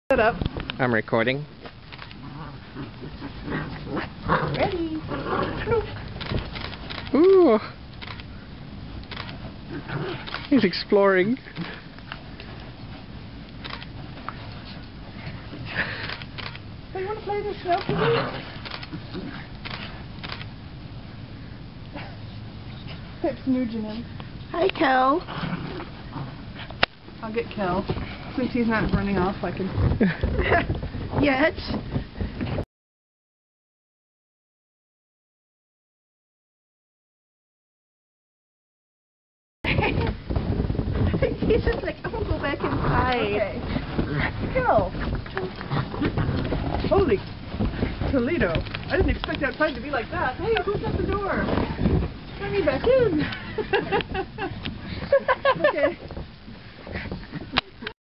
Set up. I'm recording. Ready. Ooh. He's exploring. So you want to play in the snow, please? Pip's nooging him. Hi, Kel. I'll get Kel. Since he's not running off, I can... Yet. He's just like, I'm going to go back inside. Okay. Kel! Holy Toledo. I didn't expect outside to be like that. Hey, who's at the door? Let me back in. Okay.